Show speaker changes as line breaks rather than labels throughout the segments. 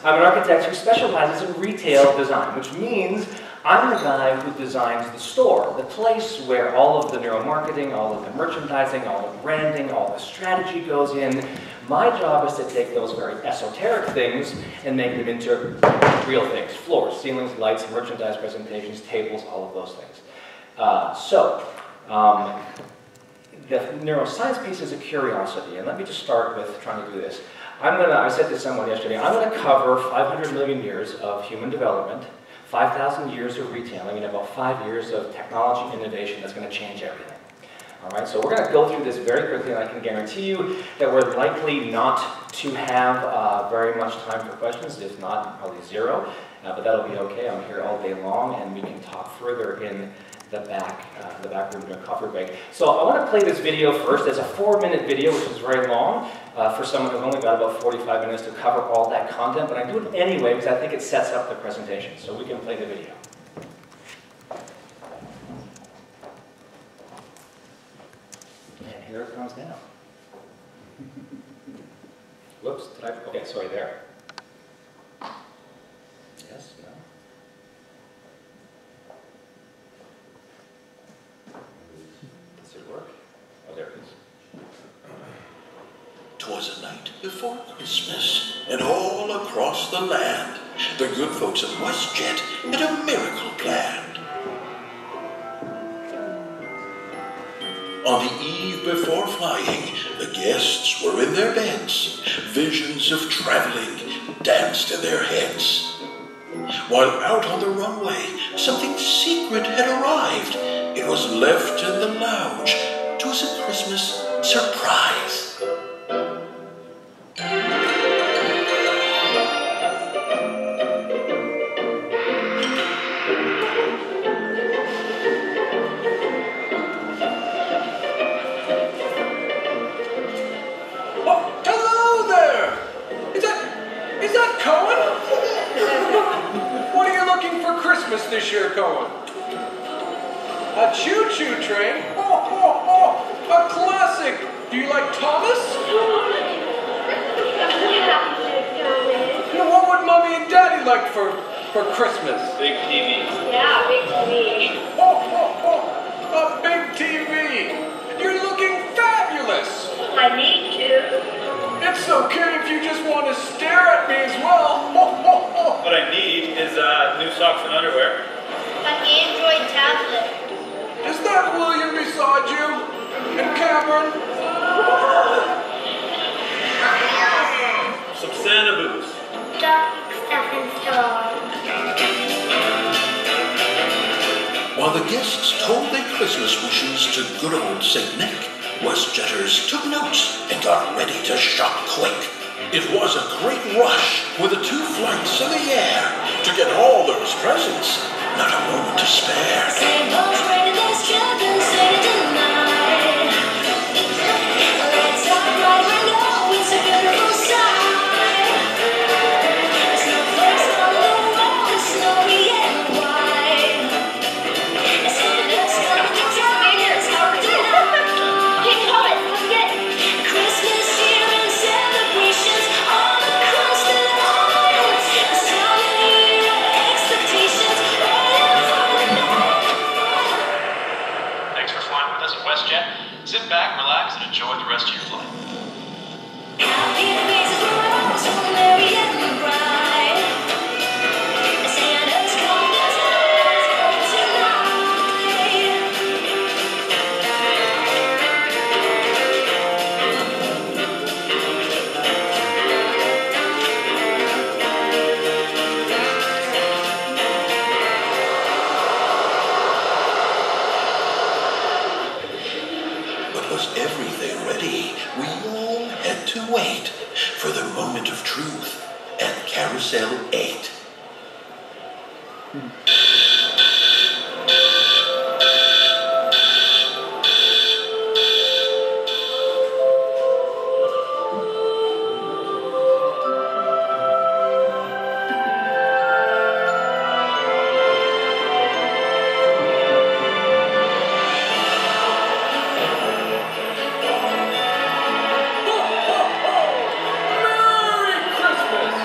I'm an architect who specializes in retail design, which means I'm the guy who designs the store, the place where all of the neuromarketing, all of the merchandising, all the branding, all the strategy goes in. My job is to take those very esoteric things and make them into real things. Floors, ceilings, lights, merchandise presentations, tables, all of those things. The neuroscience piece is a curiosity, and let me just start with trying to do this. I said to someone yesterday, I'm going to cover 500 million years of human development, 5,000 years of retailing, and about 5 years of technology innovation that's going to change everything. All right, so we're going to go through this very quickly, and I can guarantee you that we're likely not to have very much time for questions, if not, probably zero, but that'll be okay. I'm here all day long, and we can talk further in the back room during coffee break. So I want to play this video first. It's a 4-minute video, which is very long for someone who's only got about 45 minutes to cover all that content, but I do it anyway because I think it sets up the presentation. So we can play the video. And here it comes down. Whoops, okay, sorry, there. Yes, no. Does it work? Oh, there it is.
'Twas a night before Christmas, and all across the land, the good folks of WestJet had a miracle planned. On the eve before flying, the guests were in their beds. Visions of traveling danced in their heads. While out on the runway, something secret had arrived. It was left in the lounge. 'Twas a Christmas surprise.
This year, Cohen? A choo-choo train? Oh, a classic. Do you like Thomas? Now, what would Mommy and Daddy like for Christmas?
Big TV.
Yeah, big TV.
A big TV. You're looking fabulous.
I need to.
It's okay if you just want to stare at me as well.
What I need is new socks and underwear.
An Android tablet.
Is that William beside you? And Cameron?
Some Santa boots.
Duck stuff in store.
While the guests told their Christmas wishes to good old St. Nick, WestJetters took notes and got ready to shop quick. It was a great rush with the 2 flights in the air to get all those presents, not a moment to spare.
Same old rain, there's children singing tonight. Let's upright window, it's a beautiful sight. Snowflakes on the wall, snowy and white. Santa's coming to town, it's hard to deny.
Hey, Thomas, come get it.
Christmas cheer and celebrations all across the line. A sound of year expectations waiting for the night.
Thanks for flying with us at WestJet. Sit back, relax, and enjoy the rest of your flight.
Happy faces were all so merry and bright. Santa's coming to town tonight.
But was everything ready? We all had to wait for the moment of truth and Carousel 8.
Merry Christmas!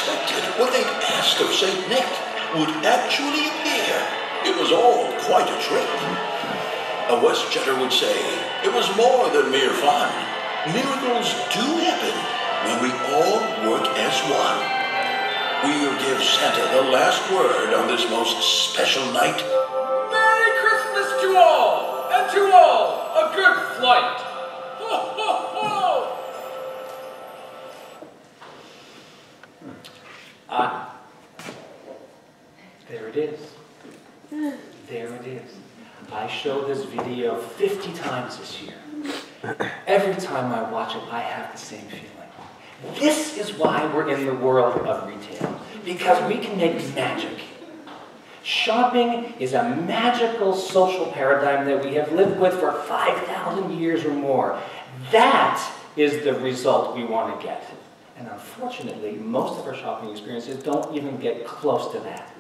expected what they'd asked of St. Nick would actually appear. It was all quite a trick. A WestJetter would say it was more than mere fun. Miracles do happen when we all work as one. We'll give Santa the last word on this most special night.
Merry Christmas to all, and to all a good flight. Ho, ho, ho!
There it is. There it is. I showed this video 50 times this year. Every time I watch it, I have the same feeling. This is why we're in the world of retail, because we can make magic. Shopping is a magical social paradigm that we have lived with for 5,000 years or more. That is the result we want to get. And unfortunately, most of our shopping experiences don't even get close to that.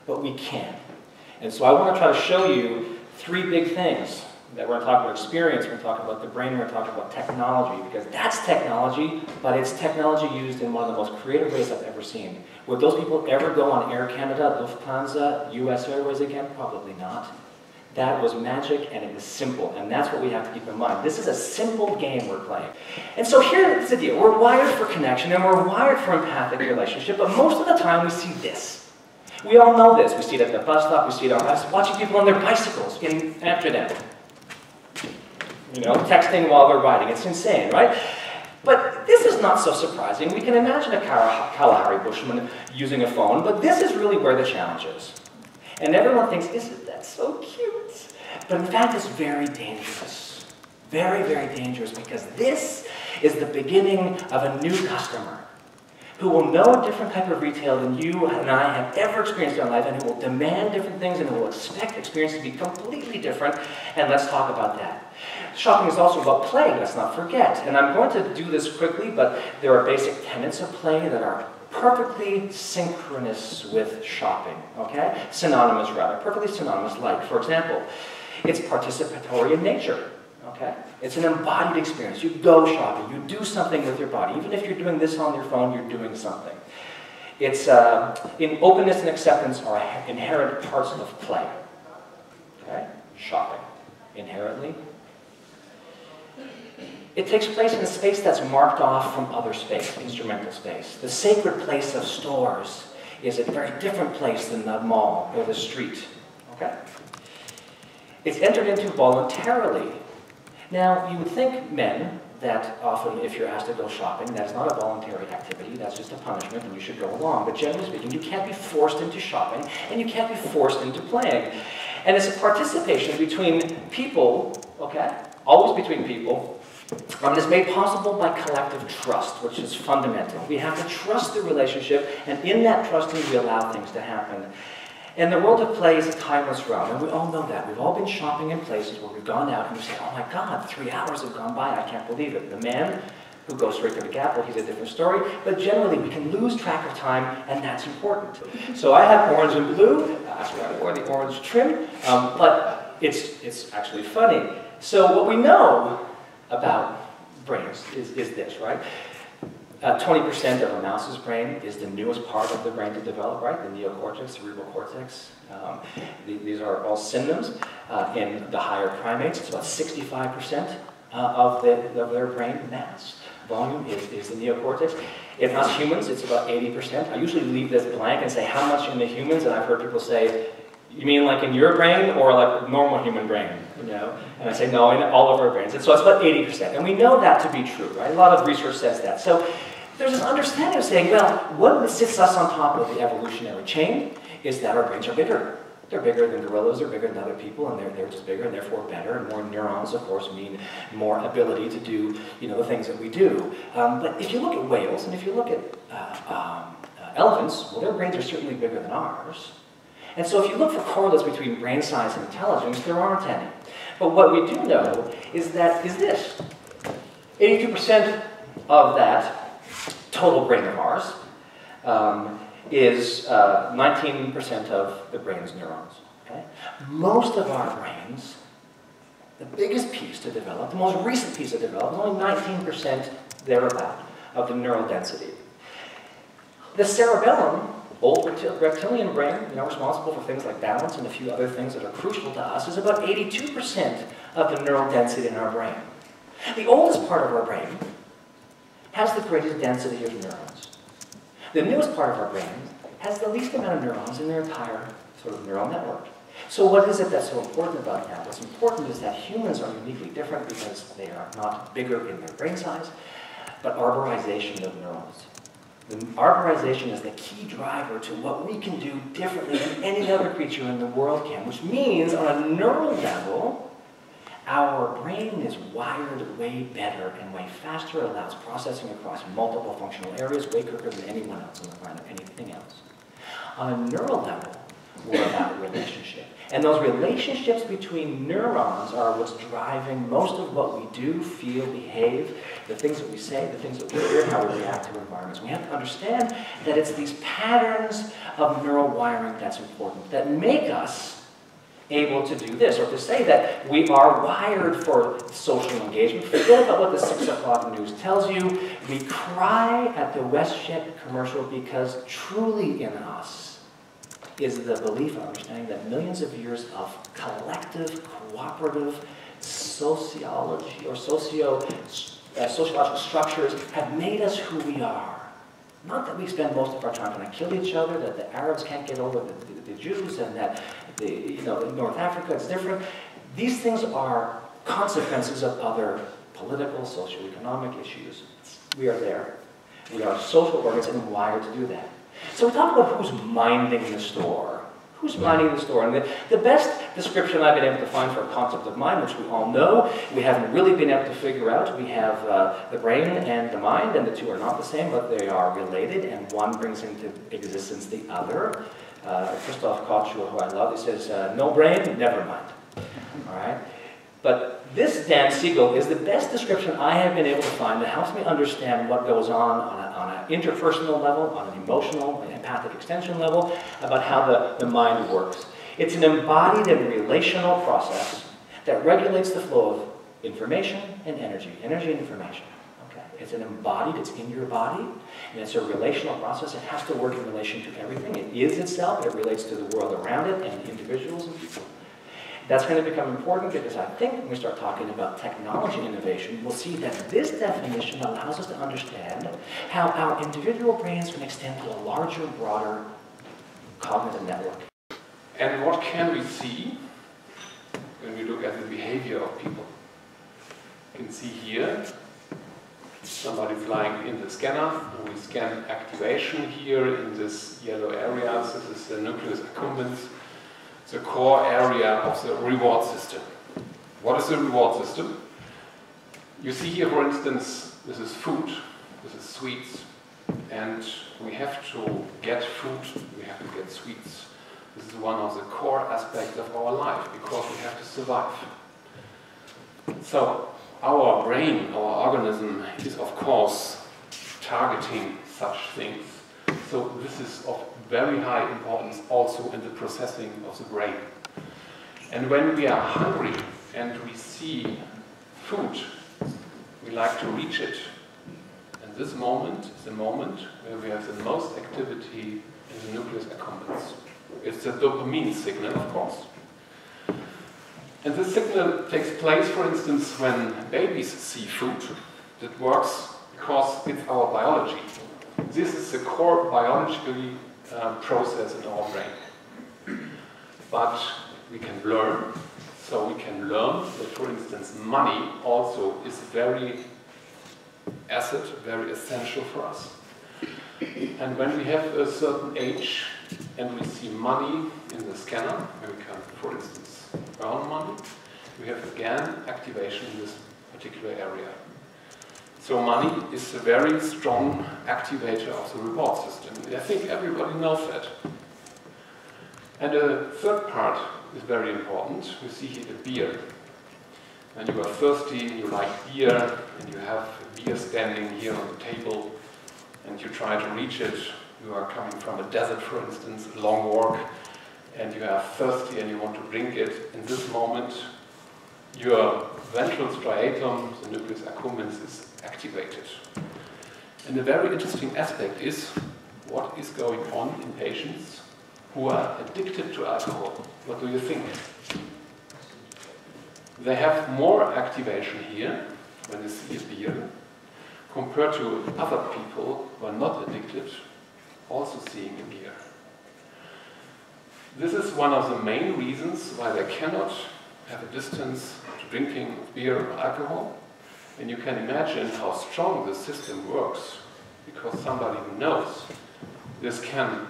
But we can. And so I want to try to show you three big things. That we're going to talk about experience, we're going to talk about the brain, we're going to talk about technology, because that's technology, but it's technology used in one of the most creative ways I've ever seen. Would those people ever go on Air Canada, Lufthansa, US Airways again? Probably not. That was magic, and it was simple, and that's what we have to keep in mind. This is a simple game we're playing. And so here's the deal. We're wired for connection, and we're wired for empathic relationship, but most of the time we see this. We all know this. We see it at the bus stop, we see it on us, watching people on their bicycles in Amsterdam. You know, texting while they're riding. It's insane, right? But this is not so surprising. We can imagine a Kalahari bushman using a phone, but this is really where the challenge is. And everyone thinks, isn't that so cute? But in fact, it's very dangerous. Very, very dangerous, because this is the beginning of a new customer who will know a different type of retail than you and I have ever experienced in our life, and who will demand different things, and who will expect experience to be completely different. And let's talk about that. Shopping is also about play, let's not forget. And I'm going to do this quickly, but there are basic tenets of play that are perfectly synchronous with shopping, okay? Synonymous, rather. Perfectly synonymous, like, for example, it's participatory in nature. Okay? It's an embodied experience. You go shopping, you do something with your body. Even if you're doing this on your phone, you're doing something. It's in openness and acceptance are inherent parts of play. Okay? Shopping, inherently. It takes place in a space that's marked off from other space, instrumental space. The sacred place of stores is a very different place than the mall or the street. Okay? It's entered into voluntarily. Now, you would think, men, that often if you're asked to go shopping, that's not a voluntary activity, that's just a punishment and you should go along. But generally speaking, you can't be forced into shopping and you can't be forced into playing. And it's a participation between people, okay? Always between people. And it's made possible by collective trust, which is fundamental. We have to trust the relationship, and in that trusting, we allow things to happen. And the world of play is a timeless realm, and we all know that. We've all been shopping in places where we've gone out and we say, oh my God, 3 hours have gone by, I can't believe it. The man who goes straight to the gap, well, he's a different story, but generally we can lose track of time, and that's important. So I have orange and blue, that's why I wore the orange trim, but it's actually funny. So what we know about brains is this, right? 20% of a mouse's brain is the newest part of the brain to develop, right? The neocortex, cerebral cortex. These are all synonyms. In the higher primates, it's about 65% of their brain mass. Volume is the neocortex. In us humans, it's about 80%. I usually leave this blank and say how much in the humans, and I've heard people say, you mean like in your brain or like normal human brain? You know? And I say, no, in all of our brains. And so it's about 80%. And we know that to be true, right? A lot of research says that. So there's this understanding of saying, well, what sits us on top of the evolutionary chain is that our brains are bigger. They're bigger than gorillas, they're bigger than other people, and they're just bigger and therefore better. And more neurons, of course, mean more ability to do, the things that we do. But if you look at whales and if you look at elephants, well, their brains are certainly bigger than ours. And so if you look for correlates between brain size and intelligence, there aren't any. But what we do know is this. 82% of that total brain of ours is 19% of the brain's neurons. Okay? Most of our brains, the biggest piece to develop, the most recent piece to develop, is only 19% thereabout of the neural density. The cerebellum, old reptilian brain, responsible for things like balance and a few other things that are crucial to us, is about 82% of the neural density in our brain. The oldest part of our brain has the greatest density of neurons. The newest part of our brain has the least amount of neurons in their entire sort of neural network. So what is it that's so important about that? What's important is that humans are uniquely different because they are not bigger in their brain size, but arborization of neurons. The arborization is the key driver to what we can do differently than any other creature in the world can, which means on a neural level, our brain is wired way better and way faster. It allows processing across multiple functional areas way quicker than anyone else on the planet, anything else. On a neural level, we're about a relationship. And those relationships between neurons are what's driving most of what we do, feel, behave, the things that we say, the things that we hear, how we react to environments. We have to understand that it's these patterns of neural wiring that's important, that make us able to do this, or to say that we are wired for social engagement. Forget about what the 6 o'clock news tells you. We cry at the WestJet commercial because truly in us is the belief and understanding that millions of years of collective, cooperative sociology or sociological structures have made us who we are. Not that we spend most of our time trying to kill each other, that the Arabs can't get over the Jews, and that in North Africa it's different. These things are consequences of other political, socioeconomic issues. We are there. We are social organisms and wired to do that. So we talk about who's minding the store. Who's minding the store? And the best description I've been able to find for a concept of mind, which we all know, we haven't really been able to figure out. We have the brain and the mind, and the two are not the same, but they are related, and one brings into existence the other. Christoph Kotschuh, who I love, he says, no brain, never mind. All right? But this, Dan Siegel, is the best description I have been able to find that helps me understand what goes on an interpersonal level, on an emotional, an empathic extension level, about how the mind works. It's an embodied and relational process that regulates the flow of information and energy and information. Okay? It's an embodied, it's in your body, and it's a relational process. It has to work in relation to everything. It is itself, it relates to the world around it and individuals and people. That's going to become important because I think when we start talking about technology innovation, we'll see that this definition allows us to understand how our individual brains can extend to a larger, broader cognitive network.
And what can we see when we look at the behavior of people? You can see here, somebody flying in the scanner, and we scan activation here in this yellow area. So this is the nucleus accumbens, the core area of the reward system. What is the reward system? You see here, for instance, this is food, this is sweets, and we have to get food, we have to get sweets. This is one of the core aspects of our life, because we have to survive. So, our brain, our organism, is of course targeting such things. So this is of very high importance also in the processing of the brain. And when we are hungry and we see food, we like to reach it. And this moment is the moment where we have the most activity in the nucleus accumbens. It's the dopamine signal, of course. And this signal takes place, for instance, when babies see food. That works because it's our biology. This is the core biological process in our brain. But we can learn. So we can learn that, for instance, money also is very essential for us. And when we have a certain age and we see money in the scanner, where we can, for instance, earn money, we have again activation in this particular area. So money is a very strong activator of the reward system. I think everybody knows that. And the third part is very important. You see here the beer. When you are thirsty, you like beer, and you have beer standing here on the table, and you try to reach it. You are coming from a desert, for instance, a long walk, and you are thirsty and you want to drink it. In this moment, your ventral striatum, the nucleus accumbens, is activated. And a very interesting aspect is, what is going on in patients who are addicted to alcohol. What do you think? They have more activation here when they see a beer compared to other people who are not addicted also seeing a beer. This is one of the main reasons why they cannot have a distance to drinking beer or alcohol. And you can imagine how strong the system works, because somebody who knows this can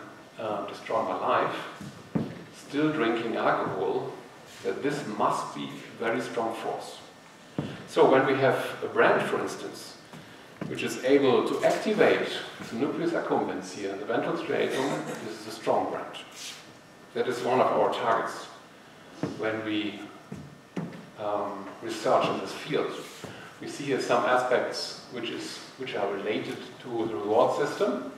destroy my life, still drinking alcohol, that this must be a very strong force. So when we have a brand, for instance, which is able to activate the nucleus accumbens here in the ventral striatum, this is a strong brand. That is one of our targets when we research in this field. We see here some aspects which are related to the reward system.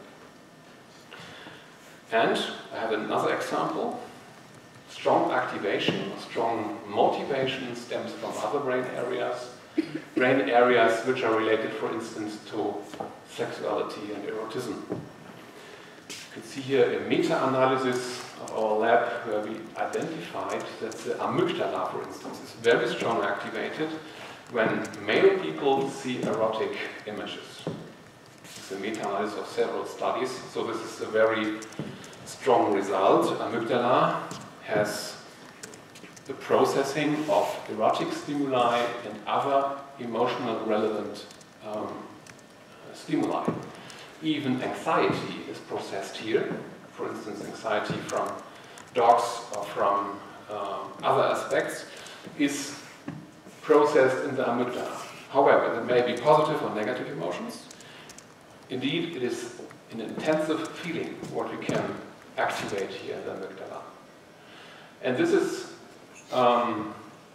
And I have another example. Strong activation, strong motivation stems from other brain areas which are related, for instance, to sexuality and erotism. You can see here a meta-analysis of our lab where we identified that the amygdala, for instance, is very strongly activated when male people see erotic images. It's a meta-analysis of several studies, so this is a very strong result. Amygdala has the processing of erotic stimuli and other emotional relevant stimuli. Even anxiety is processed here. For instance, anxiety from dogs or from other aspects is processed in the amygdala. However, there may be positive or negative emotions. Indeed, it is an intensive feeling what we can activate here in the amygdala. And this is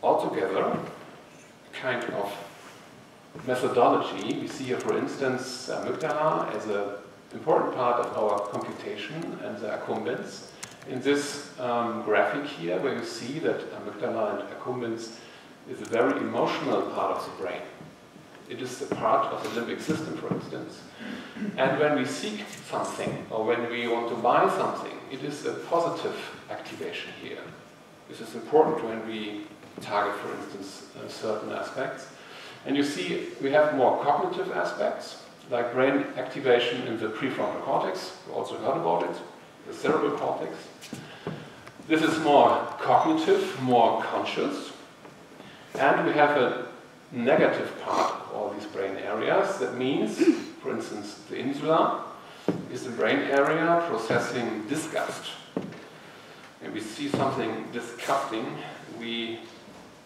altogether a kind of methodology. We see here, for instance, amygdala as an important part of our computation and the accumbens. In this graphic here, where you see that amygdala and accumbens is a very emotional part of the brain. It is the part of the limbic system, for instance. And when we seek something, or when we want to buy something, it is a positive activation here. This is important when we target, for instance, certain aspects. And you see, we have more cognitive aspects, like brain activation in the prefrontal cortex. You also heard about it, the cerebral cortex. This is more cognitive, more conscious. And we have a negative part of all these brain areas. That means, for instance, the insula is the brain area processing disgust. When we see something disgusting, we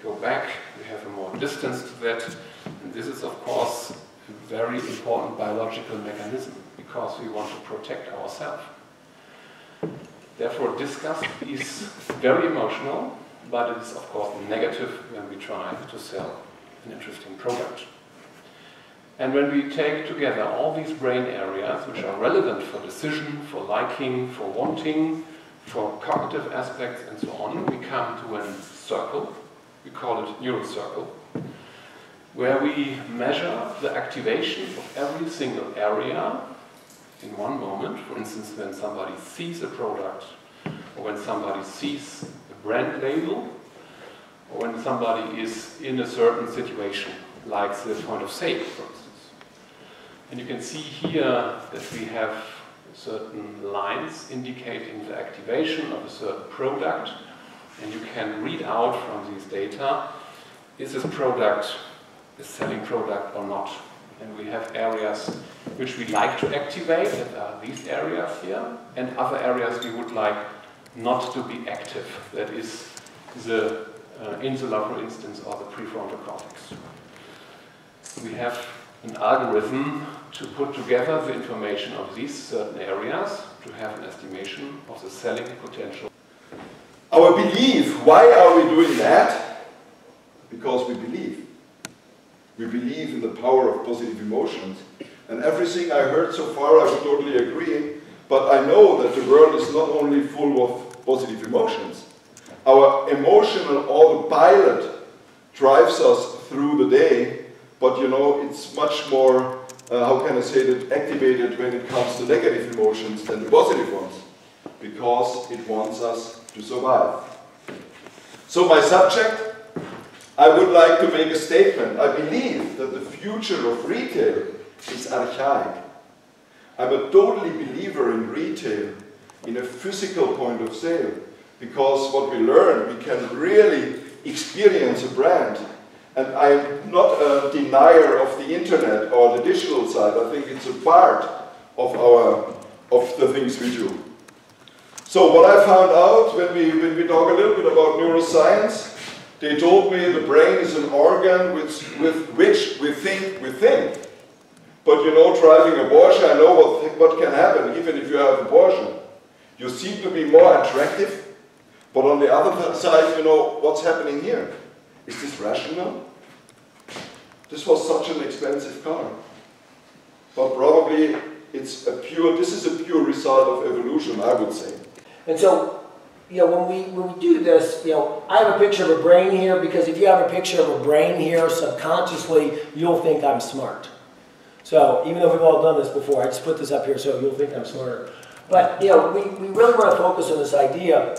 go back, we have a more distance to that. And this is, of course, a very important biological mechanism, because we want to protect ourselves. Therefore, disgust is very emotional, but it is, of course, negative when we try to sell an interesting product. And when we take together all these brain areas which are relevant for decision, for liking, for wanting, for cognitive aspects and so on, we come to a circle. We call it neurocircle, where we measure the activation of every single area in one moment. For instance, when somebody sees a product, or when somebody sees a brand label, or when somebody is in a certain situation, like the point of sale, for instance. And you can see here that we have certain lines indicating the activation of a certain product, and you can read out from these data, is this product a selling product or not? And we have areas which we like to activate, that are these areas here, and other areas we would like not to be active, that is the insula, for instance, or the prefrontal cortex. We have an algorithm to put together the information of these certain areas to have an estimation of the selling potential.
Our belief, why are we doing that? Because we believe. We believe in the power of positive emotions. And everything I heard so far, I would totally agree. But I know that the world is not only full of positive emotions. Our emotional autopilot drives us through the day, but you know, it's much more, how can I say it, activated when it comes to negative emotions than the positive ones, because it wants us to survive. So my subject, I would like to make a statement. I believe that the future of retail is archaic. I'm a totally believer in retail, in a physical point of sale, because what we learn, we can really experience a brand. And I'm not a denier of the internet or the digital side. I think it's a part of the things we do. So what I found out when we talk a little bit about neuroscience, they told me the brain is an organ with which we think. But you know, driving a Porsche, I know what can happen even if you have a Porsche. You seem to be more attractive, but on the other side, you know, what's happening here? Is this rational? This was such an expensive car. But probably this is a pure result of evolution, I would say.
And so, you know, when we do this, you know, I have a picture of a brain here, because if you have a picture of a brain here, subconsciously, you'll think I'm smart. So, even though we've all done this before, I just put this up here so you'll think I'm smarter. But, you know, we really want to focus on this idea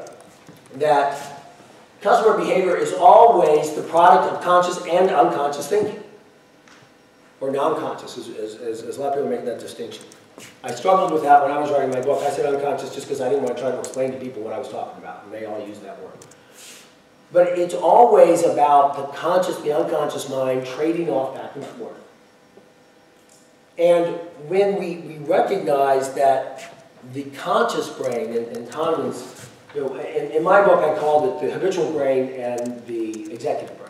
that customer behavior is always the product of conscious and unconscious thinking. Or non-conscious, as a lot of people make that distinction. I struggled with that when I was writing my book. I said unconscious just because I didn't want to try to explain to people what I was talking about, and they all use that word. But it's always about the conscious, the unconscious mind trading off back and forth. And when we recognize that the conscious brain, and Kahneman's, you know, in my book I called it the habitual brain and the executive brain,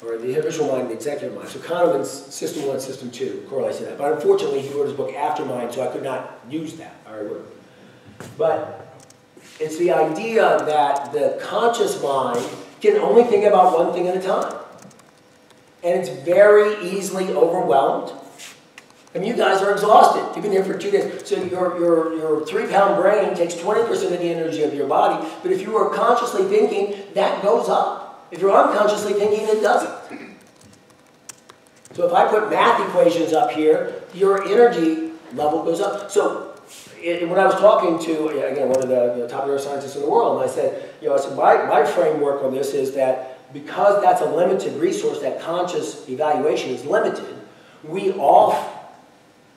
or the habitual mind and the executive mind. So Kahneman's System 1, System 2 correlates to that. But unfortunately, he wrote his book after mine, so I could not use that. But it's the idea that the conscious mind can only think about one thing at a time. And it's very easily overwhelmed. I mean, you guys are exhausted. You've been here for 2 days. So your 3-pound brain takes 20% of the energy of your body. But if you are consciously thinking, that goes up. If you're unconsciously thinking, it doesn't. So if I put math equations up here, your energy level goes up. So when I was talking to, again, one of the top neuroscientists in the world, and I said, my framework on this is that because that's a limited resource, that conscious evaluation is limited, we offload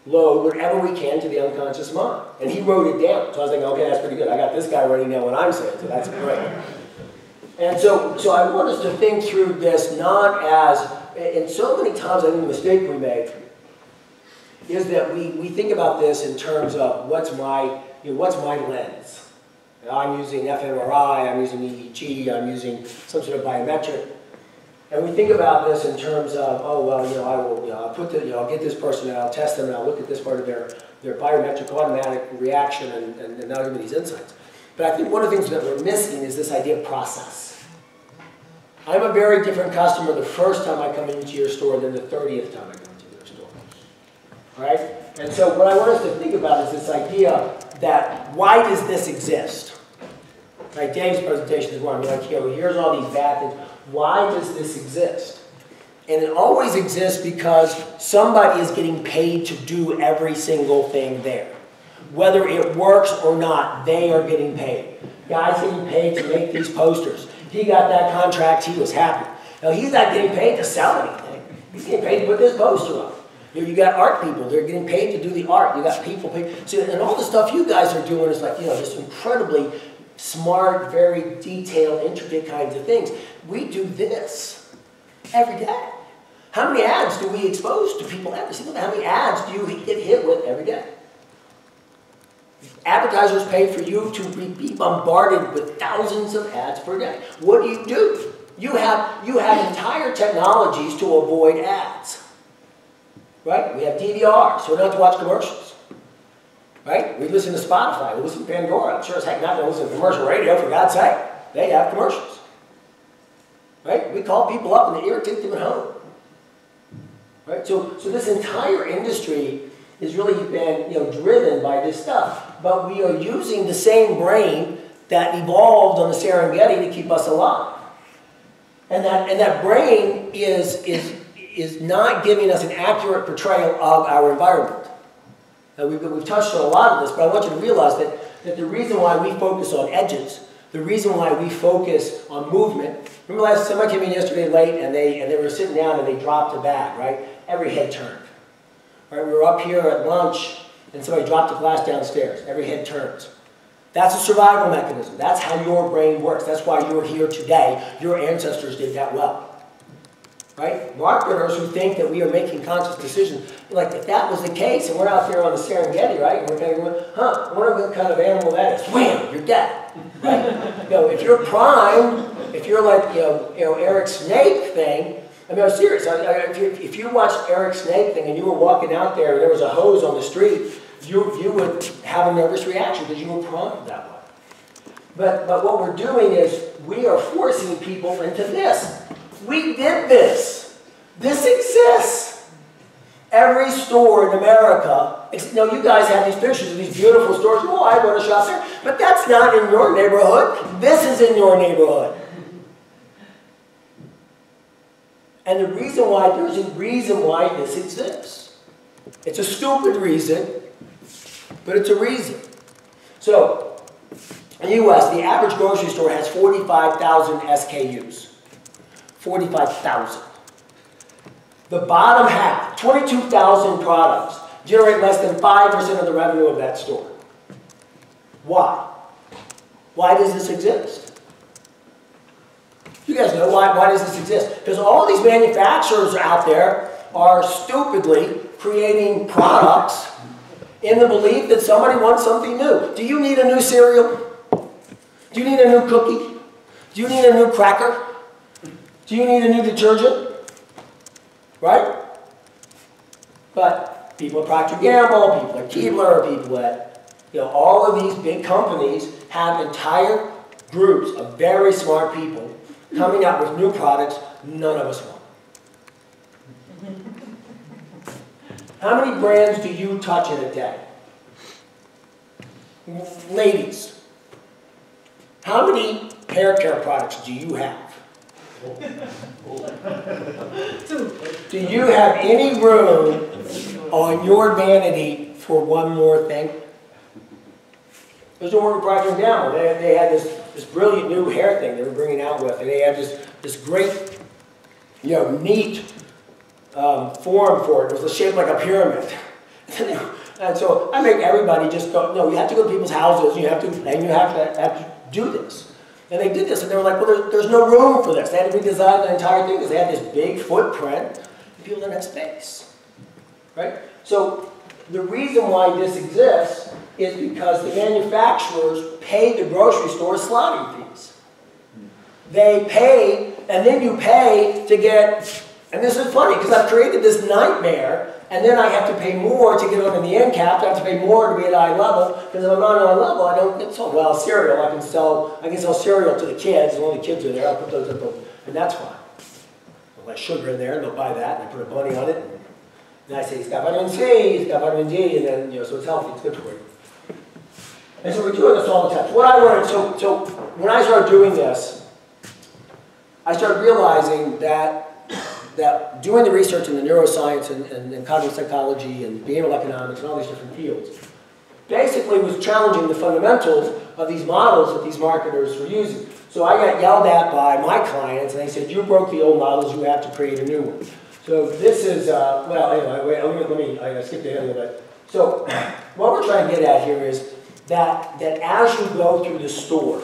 whatever we can to the unconscious mind. And he wrote it down. So I was thinking, okay, that's pretty good. I got this guy writing down what I'm saying, so that's great. And so I want us to think through this not as, and so many times I think the mistake we make is that we think about this in terms of what's my lens. I'm using fMRI, I'm using EEG, I'm using some sort of biometric. And we think about this in terms of, oh, well, I'll get this person and I'll test them and I'll look at this part of their biometric automatic reaction and now give me these insights. But I think one of the things that we're missing is this idea of process. I'm a very different customer the first time I come into your store than the 30th time I come into your store. All right? And so what I want us to think about is this idea that why does this exist? Right? Dave's presentation is one. I'm like, here's all these bad things. Why does this exist? And it always exists because somebody is getting paid to do every single thing there. Whether it works or not, they are getting paid. Guy's getting paid to make these posters. He got that contract, he was happy. Now he's not getting paid to sell anything. He's getting paid to put this poster up. You got art people, they're getting paid to do the art. You got people paid. So, and all the stuff you guys are doing is like, just incredibly smart, very detailed, intricate kinds of things. We do this every day. How many ads do we expose to people every single day? How many ads do you get hit with every day? Advertisers pay for you to be bombarded with thousands of ads per day. What do? You have entire technologies to avoid ads. Right? We have DVR, so we don't have to watch commercials. Right? We listen to Spotify, we listen to Pandora. I'm sure as heck not going to listen to commercial radio, for God's sake. They have commercials. Right? We call people up and they irritate them at home. Right? So this entire industry has really been driven by this stuff. But we are using the same brain that evolved on the Serengeti to keep us alive. And that brain is is not giving us an accurate portrayal of our environment. Now, we've touched on a lot of this, but I want you to realize that the reason why we focus on edges, the reason why we focus on movement, remember somebody came in yesterday late and they were sitting down and they dropped a bag, right? Every head turned. Right? We were up here at lunch and somebody dropped a glass downstairs. Every head turns. That's a survival mechanism. That's how your brain works. That's why you're here today. Your ancestors did that well. Right? Marketers who think that we are making conscious decisions, like if that was the case, and we're out there on the Serengeti, right? And we're kind of, I wonder what kind of animal that is. Wham! You're dead. Right? If you're primed, if you're like Eric Snake thing. I mean, I'm serious. If you watched Eric Snake thing and you were walking out there and there was a hose on the street, you would have a nervous reaction because you were primed that way. But what we're doing is we are forcing people into this. We did this. This exists. Every store in America, you guys have these pictures of these beautiful stores. Oh, I want to shop there. But that's not in your neighborhood. This is in your neighborhood. And the reason why, there's a reason why this exists. It's a stupid reason, but it's a reason. So, in the US, the average grocery store has 45,000 SKUs. 45,000. The bottom half, 22,000 products, generate less than 5% of the revenue of that store. Why? Why does this exist? You guys know why does this exist? Because all these manufacturers out there are stupidly creating products in the belief that somebody wants something new. Do you need a new cereal? Do you need a new cookie? Do you need a new cracker? Do you need a new detergent? Right? But people at Procter & Gamble, people at Keebler, people at, all of these big companies have entire groups of very smart people coming up with new products none of us want. How many brands do you touch in a day? Ladies, how many hair care products do you have? Do you have any room on your vanity for one more thing? There's no more Procter & Gamble. They had this brilliant new hair thing they were bringing out with, and they had this great, neat form for it. It was shaped like a pyramid. And so I make everybody just go, no, you have to go to people's houses, you have to do this. And they did this, and they were like, well, there's no room for this. They had to redesign the entire thing because they had this big footprint, and people didn't have space. Right? So the reason why this exists is because the manufacturers pay the grocery store slotting fees. They pay, and then you pay to get, and this is funny because I've created this nightmare, and then I have to pay more to get onto the end cap. I have to pay more to be at eye level, because if I'm not at eye level, I don't get sold. Well, cereal, I can sell cereal to the kids, and when the kids are there, I'll put those up, and that's fine. I'll let sugar in there, and they'll buy that, and I put a bunny on it, and I say, it's got vitamin C, it's got vitamin D, and then, so it's healthy, it's good for you. And so we're doing this all the time. So when I started doing this, I started realizing that doing the research in the neuroscience and cognitive psychology and behavioral economics and all these different fields basically was challenging the fundamentals of these models that these marketers were using. So I got yelled at by my clients, and they said, you broke the old models, you have to create a new one. So this is, well, anyway, I skipped ahead a little bit. So what we're trying to get at here is that as you go through the store,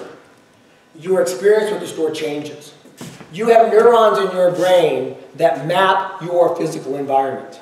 your experience with the store changes. You have neurons in your brain that map your physical environment.